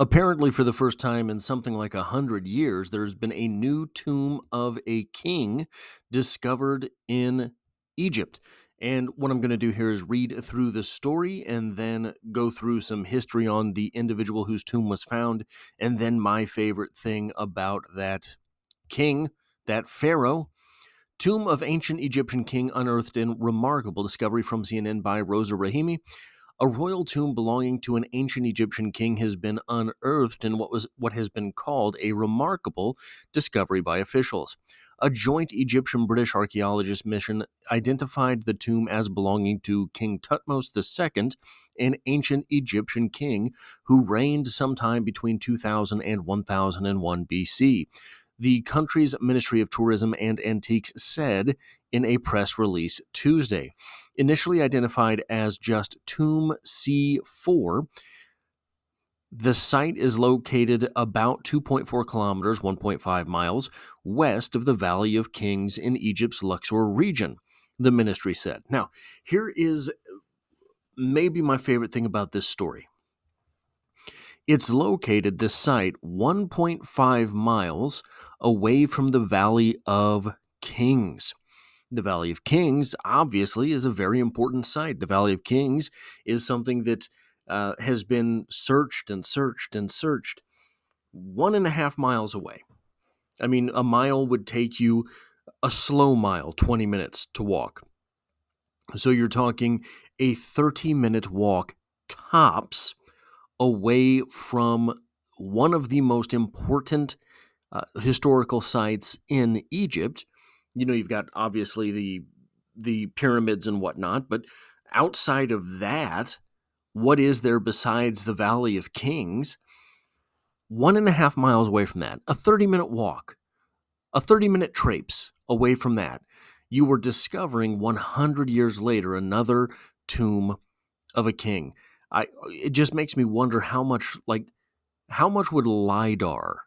Apparently, for the first time in something like 100 years, there's been a new tomb of a king discovered in Egypt. And what I'm going to do here is read through the story and then go through some history on the individual whose tomb was found, and then my favorite thing about that king, that pharaoh. Tomb of ancient Egyptian king unearthed in remarkable discovery from CNN by Rosa Rahimi. A royal tomb belonging to an ancient Egyptian king has been unearthed in what has been called a remarkable discovery by officials. A joint Egyptian-British archaeologist mission identified the tomb as belonging to King Thutmose II, an ancient Egyptian king who reigned sometime between 2000 and 1001 BC. The country's Ministry of Tourism and Antiques said in a press release Tuesday. Initially identified as just Tomb C4, the site is located about 2.4 kilometers, 1.5 miles, west of the Valley of Kings in Egypt's Luxor region, the ministry said. Now, here is maybe my favorite thing about this story. It's located, this site, 1.5 miles away from the Valley of Kings. The Valley of Kings, obviously, is a very important site. The Valley of Kings is something that has been searched and searched and searched 1.5 miles away. I mean, a mile would take you a slow mile, 20 minutes to walk. So you're talking a 30-minute walk tops away from one of the most important historical sites in Egypt. You know, you've got obviously the pyramids and whatnot, but outside of that, what is there besides the Valley of Kings? 1.5 miles away from that, a 30-minute walk, a 30-minute traipse away from that, you were discovering 100 years later another tomb of a king. It just makes me wonder how much would LiDAR,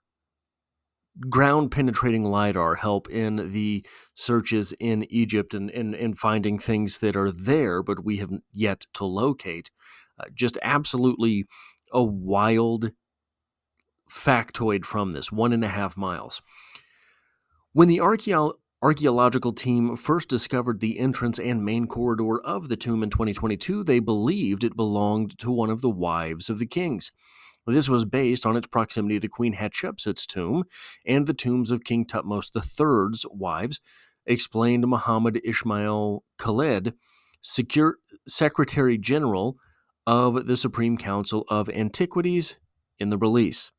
ground penetrating LiDAR, help in the searches in Egypt and finding things that are there but we have yet to locate. Just absolutely a wild factoid from this 1.5 miles. When the archaeological team first discovered the entrance and main corridor of the tomb in 2022, they believed it belonged to one of the wives of the kings. This was based on its proximity to Queen Hatshepsut's tomb and the tombs of King Thutmose III's wives, explained Muhammad Ismail Khaled, Secretary General of the Supreme Council of Antiquities, in the release.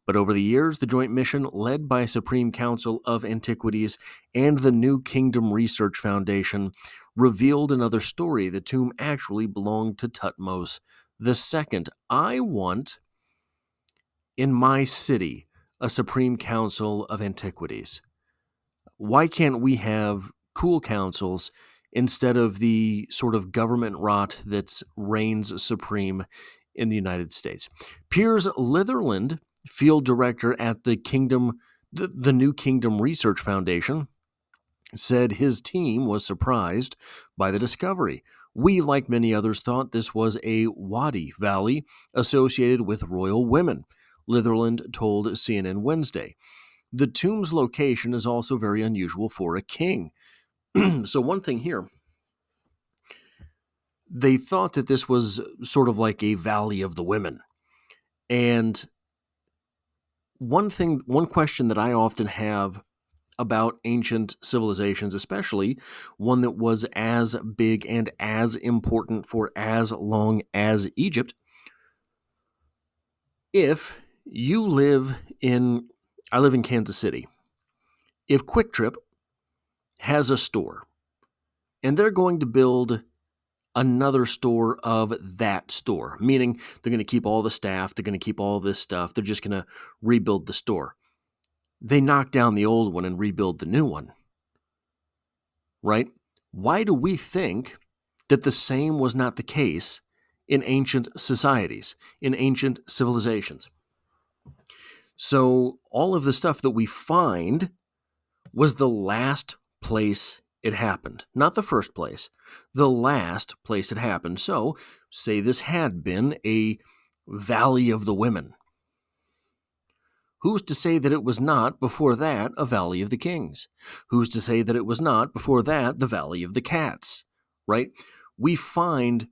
But over the years, the joint mission led by Supreme Council of Antiquities and the New Kingdom Research Foundation revealed another story. The tomb actually belonged to Thutmose II. I want, in my city, a Supreme Council of Antiquities. Why can't we have cool councils instead of the sort of government rot that reigns supreme in the United States? Piers Litherland, field director at the New Kingdom Research Foundation, said his team was surprised by the discovery. We, like many others, thought this was a wadi valley associated with royal women, Litherland told CNN Wednesday. The tomb's location is also very unusual for a king. So one thing here, they thought that this was sort of like a valley of the women. And one question that I often have about ancient civilizations, especially one that was as big and as important for as long as Egypt, if you I live in Kansas City, if Quick Trip has a store and they're going to build another store of that store, meaning they're going to keep all the staff, they're going to keep all this stuff, they're just going to rebuild the store. They knock down the old one and rebuild the new one, right? Why do we think that the same was not the case in ancient societies, in ancient civilizations? So all of the stuff that we find was the last place it happened. Not the first place, the last place it happened. So say this had been a valley of the women. Who's to say that it was not, before that, a Valley of the Kings? Who's to say that it was not, before that, the Valley of the Cats? Right? We find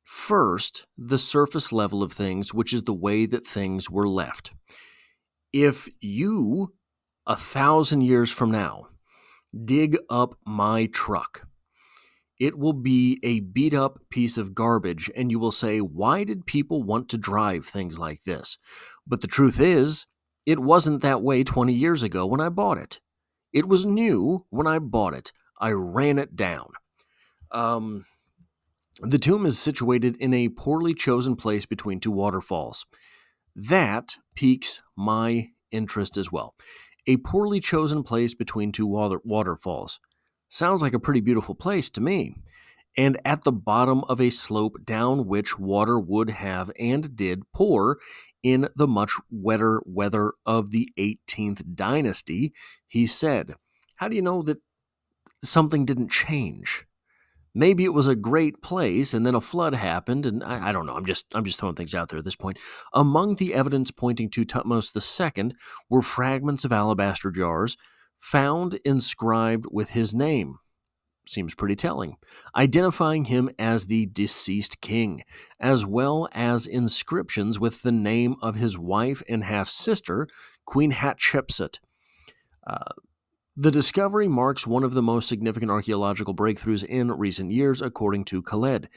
first the surface level of things, which is the way that things were left. If you, 1,000 years from now, dig up my truck, it will be a beat up piece of garbage, and you will say, why did people want to drive things like this? But the truth is, it wasn't that way 20 years ago when I bought it. It was new when I bought it. I ran it down. The tomb is situated in a poorly chosen place between two waterfalls. That piques my interest as well. A poorly chosen place between two waterfalls. Sounds like a pretty beautiful place to me. And at the bottom of a slope down which water would have and did pour in the much wetter weather of the 18th dynasty, he said, how do you know that something didn't change? Maybe it was a great place, and then a flood happened, and I don't know. I'm just throwing things out there at this point. Among the evidence pointing to Thutmose II were fragments of alabaster jars found inscribed with his name. Seems pretty telling, identifying him as the deceased king, as well as inscriptions with the name of his wife and half-sister, Queen Hatshepsut. The discovery marks one of the most significant archaeological breakthroughs in recent years, according to Khaled,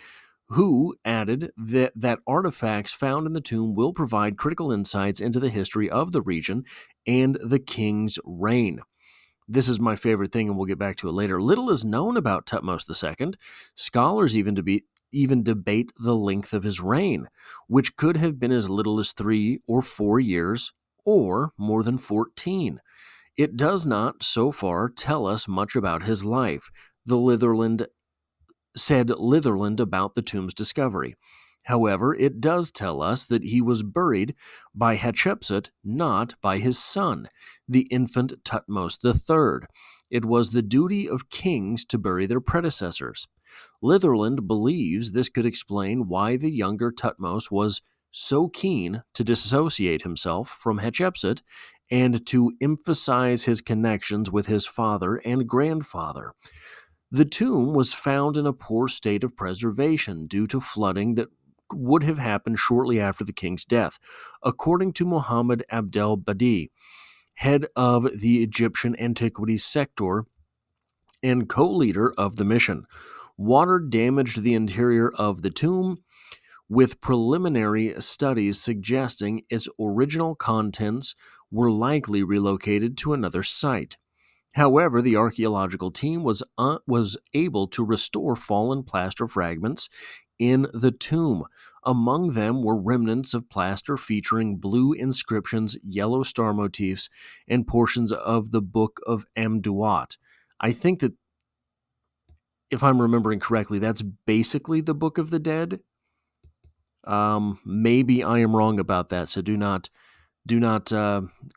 who added that artifacts found in the tomb will provide critical insights into the history of the region and the king's reign. This is my favorite thing, and we'll get back to it later. Little is known about Thutmose II. Scholars even debate the length of his reign, which could have been as little as 3 or 4 years, or more than 14. It does not, so far, tell us much about his life, said Litherland about the tomb's discovery. However, it does tell us that he was buried by Hatshepsut, not by his son, the infant Thutmose III. It was the duty of kings to bury their predecessors. Litherland believes this could explain why the younger Thutmose was so keen to dissociate himself from Hatshepsut and to emphasize his connections with his father and grandfather. The tomb was found in a poor state of preservation due to flooding that would have happened shortly after the king's death, according to Muhammad Abdel Badi, head of the Egyptian Antiquities Sector and co-leader of the mission. Water damaged the interior of the tomb, with preliminary studies suggesting its original contents were likely relocated to another site. However, the archaeological team was able to restore fallen plaster fragments in the tomb. Among them were remnants of plaster featuring blue inscriptions, yellow star motifs, and portions of the Book of Amduat. I think that, if I'm remembering correctly, that's basically the Book of the Dead. Maybe I am wrong about that, so do not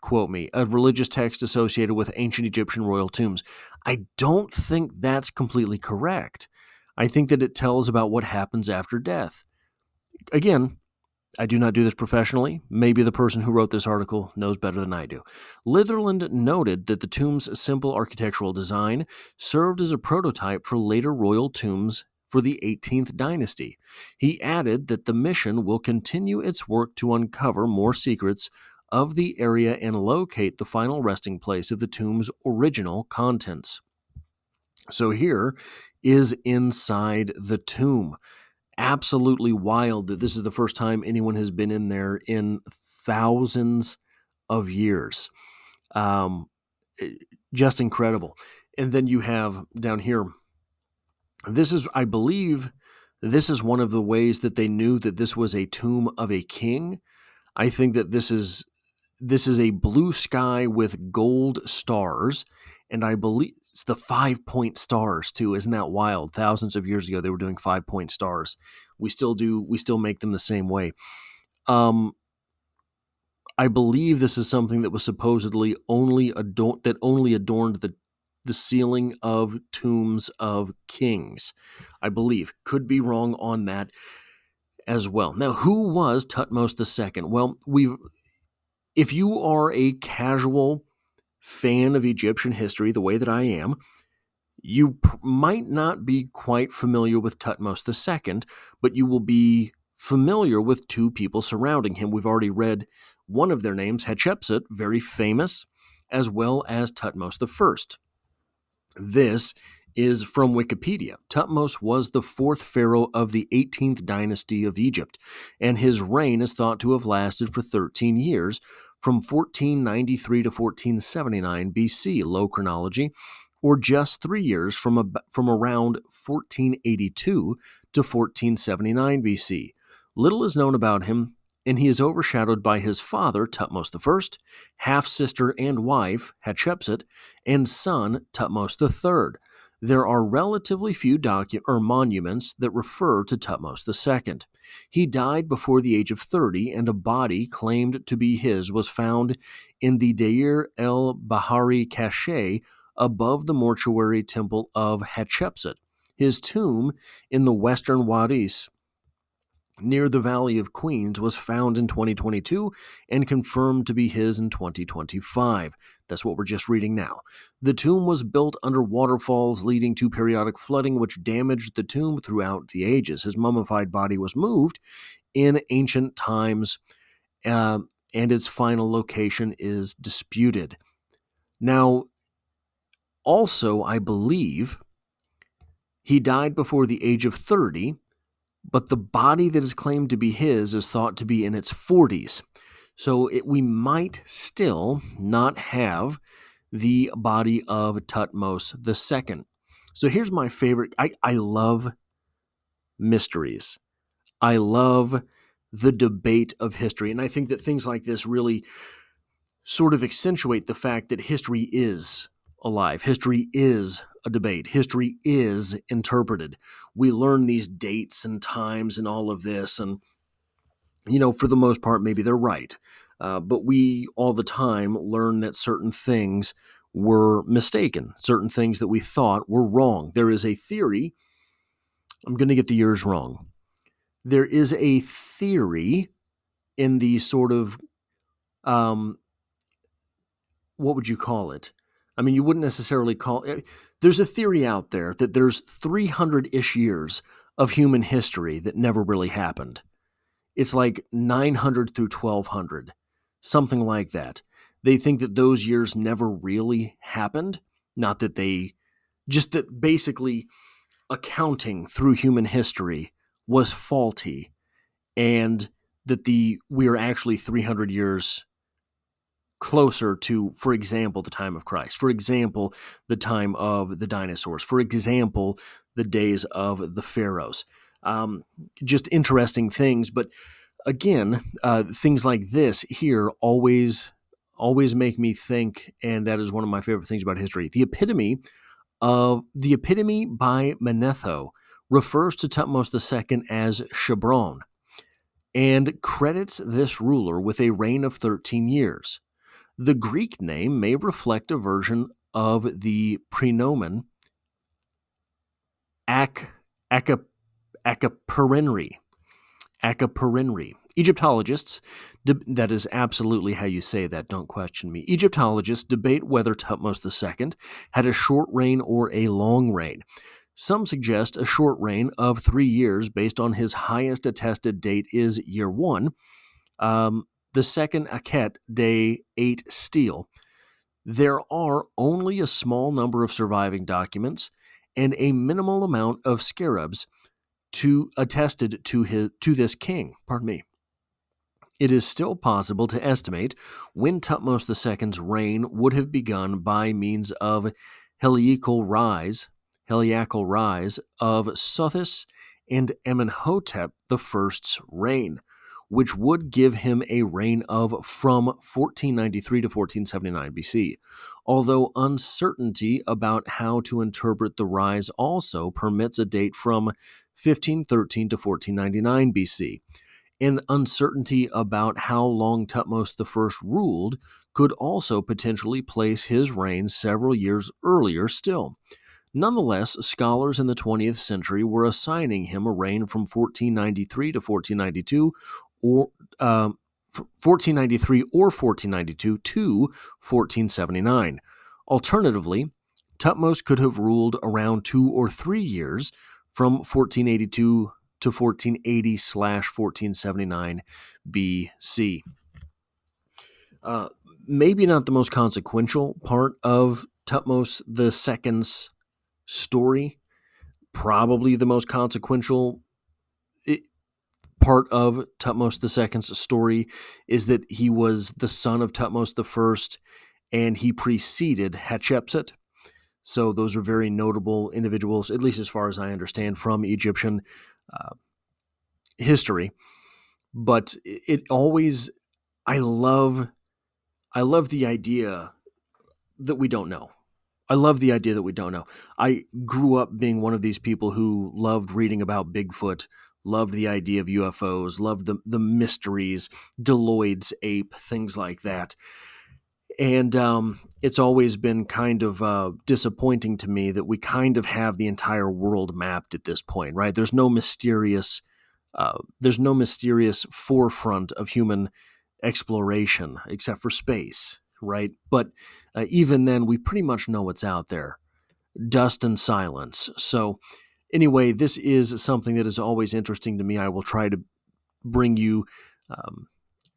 quote me. A religious text associated with ancient Egyptian royal tombs. I don't think that's completely correct. I think that it tells about what happens after death. Again, I do not do this professionally. Maybe the person who wrote this article knows better than I do. Litherland noted that the tomb's simple architectural design served as a prototype for later royal tombs for the 18th dynasty. He added that the mission will continue its work to uncover more secrets of the area and locate the final resting place of the tomb's original contents. So here is inside the tomb. Absolutely wild that this is the first time anyone has been in there in thousands of years. Just incredible. And then you have down here, I believe, this is one of the ways that they knew that this was a tomb of a king. I think that this is a blue sky with gold stars, and I believe it's the 5-point stars too. Isn't that wild? Thousands of years ago, they were doing 5-point stars. We still make them the same way. I believe this is something that was supposedly only adorned the ceiling of tombs of kings. I believe. Could be wrong on that as well. Now, who was Thutmose II? Well, if you are a casual fan of Egyptian history, the way that I am, you might not be quite familiar with Thutmose II, but you will be familiar with two people surrounding him. We've already read one of their names, Hatshepsut, very famous, as well as Thutmose I. This is from Wikipedia. Thutmose was the fourth pharaoh of the 18th dynasty of Egypt, and his reign is thought to have lasted for 13 years, from 1493 to 1479 BC, low chronology, or just 3 years from around 1482 to 1479 BC. Little is known about him, and he is overshadowed by his father, Thutmose I, half-sister and wife, Hatshepsut, and son, Thutmose III. There are relatively few monuments that refer to Thutmose II. He died before the age of 30, and a body claimed to be his was found in the Deir el-Bahari Cache above the mortuary temple of Hatshepsut. His tomb in the western Wadis near the Valley of Queens was found in 2022 and confirmed to be his in 2025. That's what we're just reading now. The tomb was built under waterfalls, leading to periodic flooding, which damaged the tomb throughout the ages. His mummified body was moved in ancient times, and its final location is disputed. Now, also, I believe he died before the age of 30, but the body that is claimed to be his is thought to be in its 40s. So we might still not have the body of Thutmose II. So here's my favorite. I love mysteries. I love the debate of history. And I think that things like this really sort of accentuate the fact that history is alive. History is a debate. History is interpreted. We learn these dates and times and all of this, and, for the most part, maybe they're right. But we all the time learn that certain things were mistaken, certain things that we thought were wrong. There is a theory. I'm going to get the years wrong. There is a theory in the sort of, what would you call it? I mean, you wouldn't necessarily call it. There's a theory out there that there's 300-ish years of human history that never really happened. It's like 900 through 1200, something like that. They think that those years never really happened. Not that just that basically accounting through human history was faulty, and that we are actually 300 years closer to, for example, the time of Christ, for example, the time of the dinosaurs, for example, the days of the pharaohs. Just interesting things. But again, things like this here always make me think, and that is one of my favorite things about history. The epitome by Manetho refers to Thutmose II as Chebron, and credits this ruler with a reign of 13 years. The Greek name may reflect a version of the prenomen Akaperenri. Egyptologists, that is absolutely how you say that, don't question me. Egyptologists debate whether Thutmose II had a short reign or a long reign. Some suggest a short reign of 3 years based on his highest attested date is year 1. The second Akhet, day 8 Steel. There are only a small number of surviving documents and a minimal amount of scarabs attested to this king. Pardon me. It is still possible to estimate when Thutmose II's reign would have begun by means of heliacal rise of Sothis and Amenhotep I's reign, which would give him a reign of from 1493 to 1479 BC, although uncertainty about how to interpret the rise also permits a date from 1513 to 1499 BC. And uncertainty about how long Thutmose I ruled could also potentially place his reign several years earlier still. Nonetheless, scholars in the 20th century were assigning him a reign from 1493 to 1492, or 1493 or 1492 to 1479. Alternatively, Thutmose could have ruled around 2 or 3 years from 1482 to 1480/1479 BC. Maybe not the most consequential part of Thutmose II's story. Probably the most consequential part of Thutmose II's story is that he was the son of Thutmose I, and he preceded Hatshepsut. So those are very notable individuals, at least as far as I understand from Egyptian history. But it always, I love the idea that we don't know. I love the idea that we don't know. I grew up being one of these people who loved reading about Bigfoot, loved the idea of UFOs, loved the mysteries, Deloid's ape, things like that. And it's always been kind of disappointing to me that we kind of have the entire world mapped at this point, right? There's no mysterious forefront of human exploration except for space, right? But even then, we pretty much know what's out there. Dust and silence. So anyway, this is something that is always interesting to me. I will try to bring you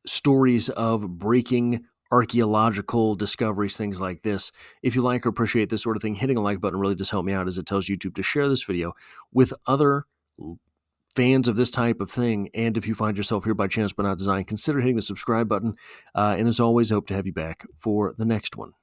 stories of breaking archaeological discoveries, things like this. If you like or appreciate this sort of thing, hitting a like button really does help me out, as it tells YouTube to share this video with other fans of this type of thing. And if you find yourself here by chance but not design, consider hitting the subscribe button. And as always, I hope to have you back for the next one.